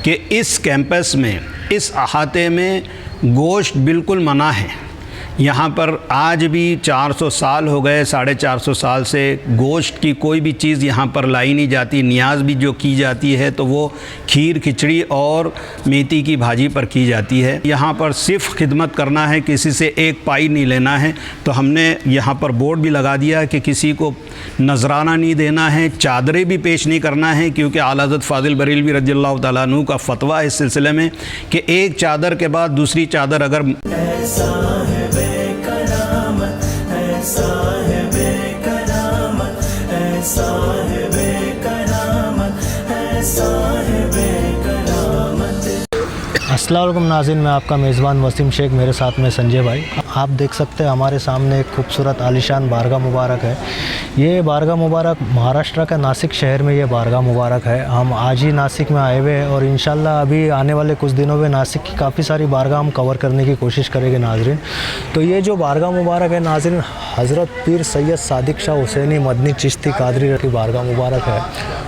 کہ اس کیمپس میں، اس احاطے میں گوشت بالکل منع ہے۔ یہاں پر آج بھی 400 سال ہو گئے، 450 سال سے گوشت کی کوئی بھی چیز یہاں پر لائی نہیں جاتی۔ نیاز بھی جو کی جاتی ہے تو وہ کھیر، کھچڑی اور میتھی کی بھاجی پر کی جاتی ہے۔ یہاں پر صرف خدمت کرنا ہے، کسی سے ایک پائی نہیں لینا ہے۔ تو ہم نے یہاں پر بورڈ بھی لگا دیا کہ کسی کو نذرانہ نہیں دینا ہے، چادریں بھی پیش نہیں کرنا ہے، کیونکہ اعلیٰ حضرت فاضل بریلوی رضی اللہ تعالیٰ عنہ کا فتویٰ ہے اس سلسلے میں کہ ایک چادر کے بعد دوسری چادر اگر السلام علیکم ناظرین، میں آپ کا میزبان وسیم شیخ، میرے ساتھ میں سنجے بھائی۔ آپ دیکھ سکتے ہیں ہمارے سامنے ایک خوبصورت عالیشان بارگاہ مبارک ہے۔ یہ بارگاہ مبارک مہاراشٹر کا ناسک شہر میں یہ بارگاہ مبارک ہے۔ ہم آج ہی ناسک میں آئے ہوئے ہیں اور انشاءاللہ ابھی آنے والے کچھ دنوں میں ناسک کی کافی ساری بارگاہ ہم کور کرنے کی کوشش کریں گے ناظرین۔ تو یہ جو بارگاہ مبارک ہے ناظرین، حضرت پیر سید صادق شاہ حسینی مدنی چشتی قادری کی بارگاہ مبارک ہے۔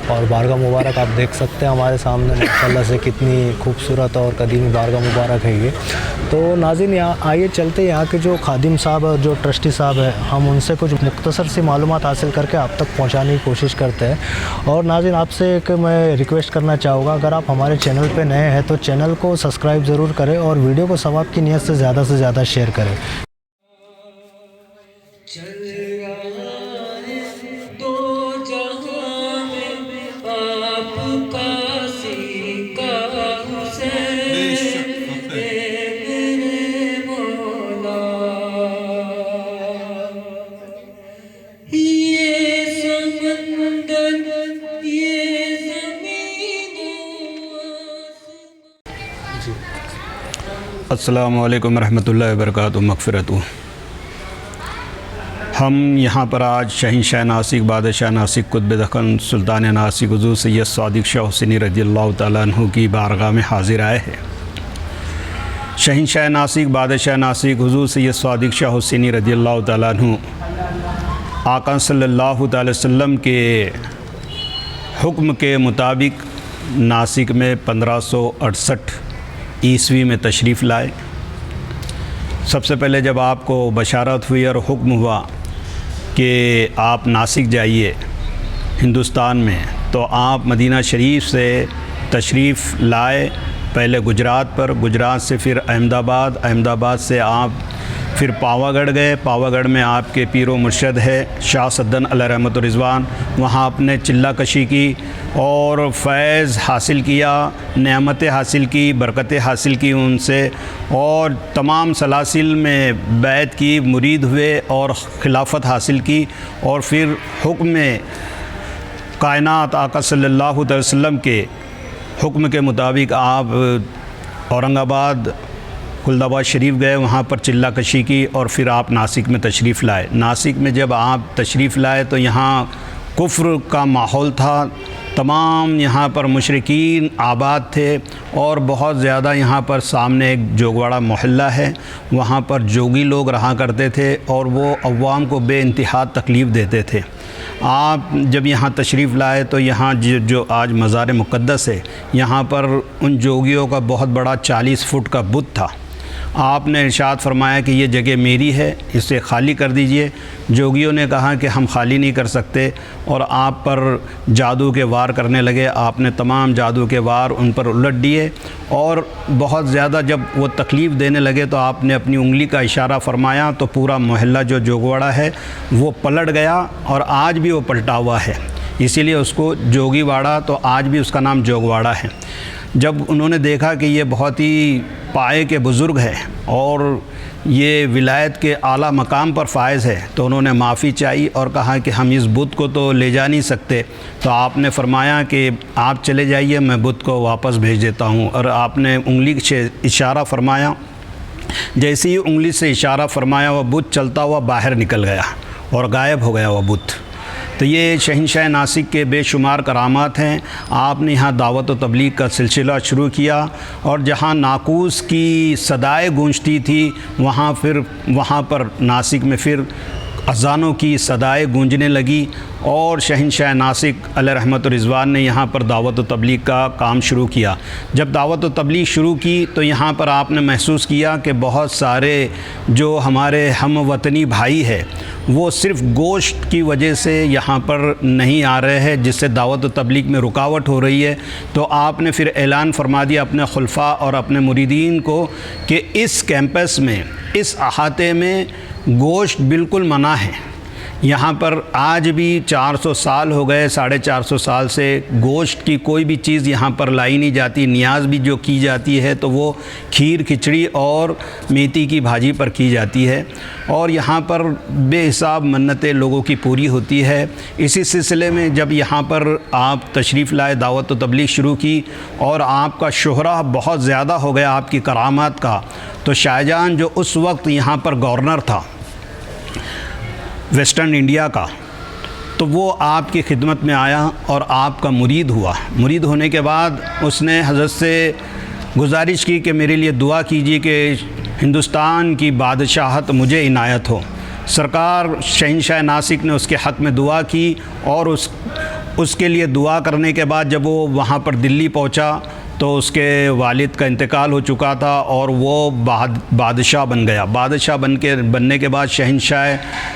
اور بارگاہ مبارک آپ دیکھ سکتے ہیں ہمارے سامنے ماشاءاللہ سے کتنی خوبصورت اور قدیمی بارگاہ مبارک ہے یہ۔ تو ناظرین یہاں آئیے چلتے یہاں کے جو خادم صاحب اور جو ٹرسٹی صاحب ہے، ہم ان سے کچھ مختصر سی معلومات حاصل کر کے آپ تک پہنچانے کی کوشش کرتے ہیں۔ اور ناظرین آپ سے ایک میں ریکویسٹ کرنا چاہوں گا، اگر آپ ہمارے چینل پہ نئے ہیں تو چینل کو سبسکرائب ضرور کریں اور ویڈیو کو ثواب کی نیت سے زیادہ شیئر کریں۔ السلام علیکم ورحمۃ اللہ وبرکاتہ، مغفرت۔ ہم یہاں پر آج شہنشاہ ناسک، بادشاہ ناسک، قطب دکن، سلطان ناسک حضور سید صادق شاہ حسینی رضی اللہ تعالیٰ عنہ کی بارگاہ میں حاضر آئے ہیں۔ شہنشاہ ناسک، بادشاہ ناسک حضور سید صادق شاہ حسینی رضی اللہ تعالیٰ عنہ آقا صلی اللہ تعالی وسلم کے حکم کے مطابق ناسک میں 1568 عیسوی میں تشریف لائے۔ سب سے پہلے جب آپ کو بشارت ہوئی اور حکم ہوا کہ آپ ناسک جائیے ہندوستان میں، تو آپ مدینہ شریف سے تشریف لائے، پہلے گجرات پر، گجرات سے پھر احمد آباد سے آپ پھر پاوا گڑھ گئے۔ پاوا گڑھ میں آپ کے پیر و مرشد ہے شاہ سدن علیہ رحمۃ و رضوان، وہاں آپ نے چلہ کشی کی اور فیض حاصل کیا، نعمتیں حاصل کی، برکتیں حاصل کی ان سے، اور تمام سلاسل میں بیعت کی، مرید ہوئے اور خلافت حاصل کی، اور پھر حکم میں کائنات آقا صلی اللہ علیہ وسلم کے حکم کے مطابق آپ اورنگ آباد خلد آباد شریف گئے، وہاں پر چلہ کشی کی، اور پھر آپ ناسک میں تشریف لائے۔ ناسک میں جب آپ تشریف لائے تو یہاں کفر کا ماحول تھا، تمام یہاں پر مشرکین آباد تھے، اور بہت زیادہ یہاں پر سامنے ایک جوگواڑہ محلہ ہے، وہاں پر جوگی لوگ رہا کرتے تھے اور وہ عوام کو بے انتہا تکلیف دیتے تھے۔ آپ جب یہاں تشریف لائے تو یہاں جو آج مزار مقدس ہے، یہاں پر ان جوگیوں کا بہت بڑا 40 فٹ کا بت تھا۔ آپ نے ارشاد فرمایا کہ یہ جگہ میری ہے، اسے خالی کر دیجئے۔ جوگیوں نے کہا کہ ہم خالی نہیں کر سکتے، اور آپ پر جادو کے وار کرنے لگے۔ آپ نے تمام جادو کے وار ان پر الٹ دیے، اور بہت زیادہ جب وہ تکلیف دینے لگے تو آپ نے اپنی انگلی کا اشارہ فرمایا تو پورا محلہ جو جوگواڑہ ہے وہ پلٹ گیا، اور آج بھی وہ پلٹا ہوا ہے، اسی لیے اس کو جوگی واڑہ، تو آج بھی اس کا نام جوگواڑہ ہے۔ جب انہوں نے دیکھا کہ یہ بہت ہی پائے کے بزرگ ہے اور یہ ولایت کے اعلیٰ مقام پر فائز ہے، تو انہوں نے معافی چاہی اور کہا کہ ہم اس بت کو تو لے جا نہیں سکتے۔ تو آپ نے فرمایا کہ آپ چلے جائیے، میں بت کو واپس بھیج دیتا ہوں، اور آپ نے انگلی سے اشارہ فرمایا۔ جیسے ہی انگلی سے اشارہ فرمایا وہ بت چلتا ہوا باہر نکل گیا اور غائب ہو گیا وہ بت۔ تو یہ شہنشاہ ناسک کے بے شمار کرامات ہیں۔ آپ نے یہاں دعوت و تبلیغ کا سلسلہ شروع کیا، اور جہاں ناقوس کی صدائیں گونجتی تھی وہاں پر ناسک میں پھر اذانوں کی صدائیں گونجنے لگی، اور شہنشاہ ناسک علیہ رحمت و رضوان نے یہاں پر دعوت و تبلیغ کا کام شروع کیا۔ جب دعوت و تبلیغ شروع کی تو یہاں پر آپ نے محسوس کیا کہ بہت سارے جو ہمارے ہم وطنی بھائی ہے وہ صرف گوشت کی وجہ سے یہاں پر نہیں آ رہے ہیں، جس سے دعوت و تبلیغ میں رکاوٹ ہو رہی ہے۔ تو آپ نے پھر اعلان فرما دیا اپنے خلفاء اور اپنے مریدین کو کہ اس کیمپس میں، اس احاطے میں گوشت بالکل منع ہے۔ یہاں پر آج بھی 400 سال ہو گئے، 450 سال سے گوشت کی کوئی بھی چیز یہاں پر لائی نہیں جاتی۔ نیاز بھی جو کی جاتی ہے تو وہ کھیر کھچڑی اور میتھی کی بھاجی پر کی جاتی ہے، اور یہاں پر بے حساب منتیں لوگوں کی پوری ہوتی ہے۔ اسی سلسلے میں جب یہاں پر آپ تشریف لائے، دعوت و تبلیغ شروع کی اور آپ کا شہرہ بہت زیادہ ہو گیا آپ کی کرامات کا، تو شاہجہان جو اس وقت یہاں پر گورنر تھا ویسٹرن انڈیا کا، تو وہ آپ کی خدمت میں آیا اور آپ کا مرید ہوا۔ مرید ہونے کے بعد اس نے حضرت سے گزارش کی کہ میرے لیے دعا کیجیے کہ ہندوستان کی بادشاہت مجھے عنایت ہو۔ سرکار شہنشاہ ناسک نے اس کے حق میں دعا کی، اور اس کے لیے دعا کرنے کے بعد جب وہ وہاں پر دلی پہنچا تو اس کے والد کا انتقال ہو چکا تھا، اور وہ بادشاہ بن گیا۔ بادشاہ بننے کے بعد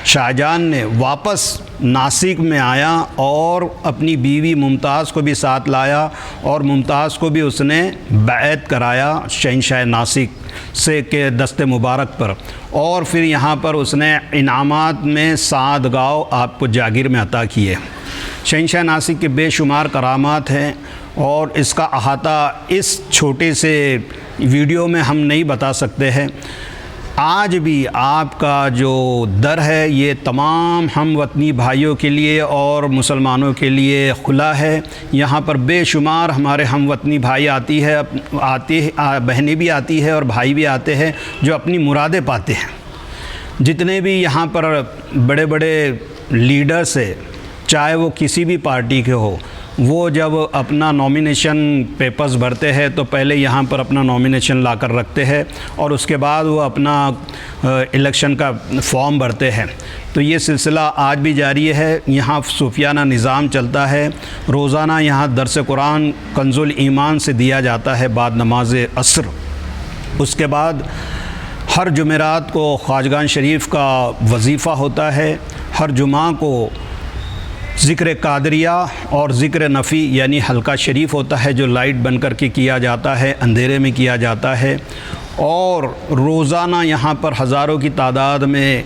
شاہجہان نے واپس ناسک میں آیا اور اپنی بیوی ممتاز کو بھی ساتھ لایا، اور ممتاز کو بھی اس نے بیعت کرایا شہنشاہ ناسک سے کے دست مبارک پر، اور پھر یہاں پر اس نے انعامات میں 7 گاؤں آپ کو جاگیر میں عطا کیے۔ شہنشاہ ناسک کے بے شمار کرامات ہیں، اور اس کا احاطہ اس چھوٹے سے ویڈیو میں ہم نہیں بتا سکتے ہیں۔ آج بھی آپ کا جو در ہے یہ تمام ہم وطنی بھائیوں کے لیے اور مسلمانوں کے لیے کھلا ہے۔ یہاں پر بے شمار ہمارے ہم وطنی بھائی بہنیں بھی آتی ہے اور بھائی بھی آتے ہیں جو اپنی مرادیں پاتے ہیں۔ جتنے بھی یہاں پر بڑے بڑے لیڈرز ہیں، چاہے وہ کسی بھی پارٹی کے ہو، وہ جب اپنا نامینیشن پیپرز بھرتے ہیں تو پہلے یہاں پر اپنا نامینیشن لا کر رکھتے ہیں، اور اس کے بعد وہ اپنا الیکشن کا فارم بھرتے ہیں۔ تو یہ سلسلہ آج بھی جاری ہے۔ یہاں صوفیانہ نظام چلتا ہے۔ روزانہ یہاں درس قرآن کنز الایمان سے دیا جاتا ہے بعد نماز عصر۔ اس کے بعد ہر جمعرات کو خواجگان شریف کا وظیفہ ہوتا ہے۔ ہر جمعہ کو ذکر قادریہ اور ذکر نفی یعنی حلقہ شریف ہوتا ہے، جو لائٹ بن کر کے کیا جاتا ہے، اندھیرے میں کیا جاتا ہے، اور روزانہ یہاں پر ہزاروں کی تعداد میں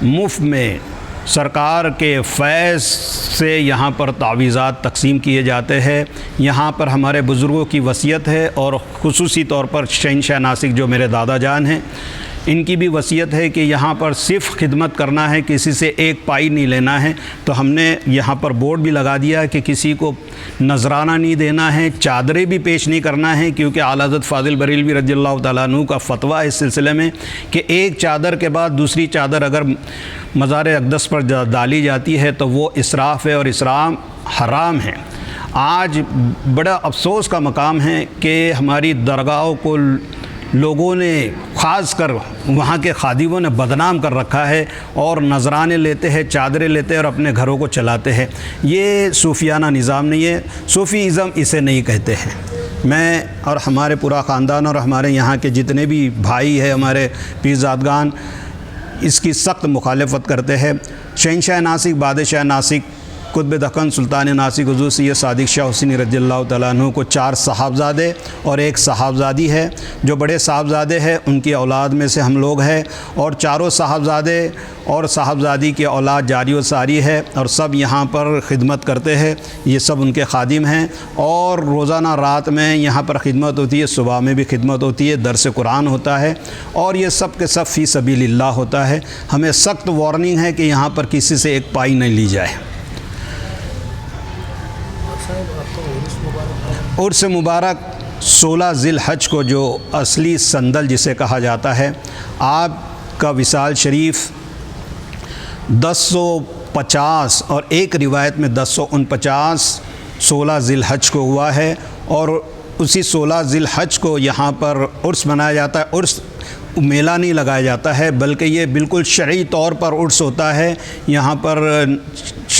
مفت میں سرکار کے فیض سے یہاں پر تعویذات تقسیم کیے جاتے ہیں۔ یہاں پر ہمارے بزرگوں کی وصیت ہے، اور خصوصی طور پر شہنشاہ ناسک جو میرے دادا جان ہیں، ان کی بھی وصیت ہے کہ یہاں پر صرف خدمت کرنا ہے، کسی سے ایک پائی نہیں لینا ہے۔ تو ہم نے یہاں پر بورڈ بھی لگا دیا کہ کسی کو نذرانہ نہیں دینا ہے، چادریں بھی پیش نہیں کرنا ہے، کیونکہ اعلیٰ حضرت فاضل بریلوی رضی اللہ تعالیٰ عنہ کا فتویٰ اس سلسلے میں کہ ایک چادر کے بعد دوسری چادر اگر مزار اقدس پر ڈالی جاتی ہے تو وہ اسراف ہے، اور اسراف حرام ہے۔ آج بڑا افسوس کا مقام ہے کہ ہماری درگاہوں کو لوگوں نے، خاص کر وہاں کے خادموں نے بدنام کر رکھا ہے، اور نذرانے لیتے ہیں، چادریں لیتے ہیں اور اپنے گھروں کو چلاتے ہیں۔ یہ صوفیانہ نظام نہیں ہے، صوفی ازم اسے نہیں کہتے ہیں۔ میں اور ہمارے پورا خاندان اور ہمارے یہاں کے جتنے بھی بھائی ہیں، ہمارے پیرزادگان، اس کی سخت مخالفت کرتے ہیں۔ شہنشاہ ناسک بادشاہ ناسک قطب دکن سلطان ناسک حضور سید صادق شاہ حسینی رضی اللہ تعالیٰ عنہ کو 4 صاحبزادے اور 1 صاحبزادی ہے۔ جو بڑے صاحبزادے ہیں ان کی اولاد میں سے ہم لوگ ہیں، اور چاروں صاحبزادے اور صاحبزادی کی اولاد جاری و ساری ہے، اور سب یہاں پر خدمت کرتے ہیں۔ یہ سب ان کے خادم ہیں، اور روزانہ رات میں یہاں پر خدمت ہوتی ہے، صبح میں بھی خدمت ہوتی ہے، درس قرآن ہوتا ہے، اور یہ سب کے سب فی سبیل اللہ ہوتا ہے۔ ہمیں سخت وارننگ ہے کہ یہاں پر کسی سے ایک پائی نہیں لی جائے۔ عرس مبارک 16 ذی الحج کو، جو اصلی سندل جسے کہا جاتا ہے، آپ کا وصال شریف 1050 اور ایک روایت میں 1049 16 ذی الحج کو ہوا ہے، اور اسی 16 ذی الحج کو یہاں پر عرس منایا جاتا ہے۔ عرس میلہ نہیں لگایا جاتا ہے، بلکہ یہ بالکل شرعی طور پر عرس ہوتا ہے۔ یہاں پر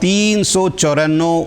394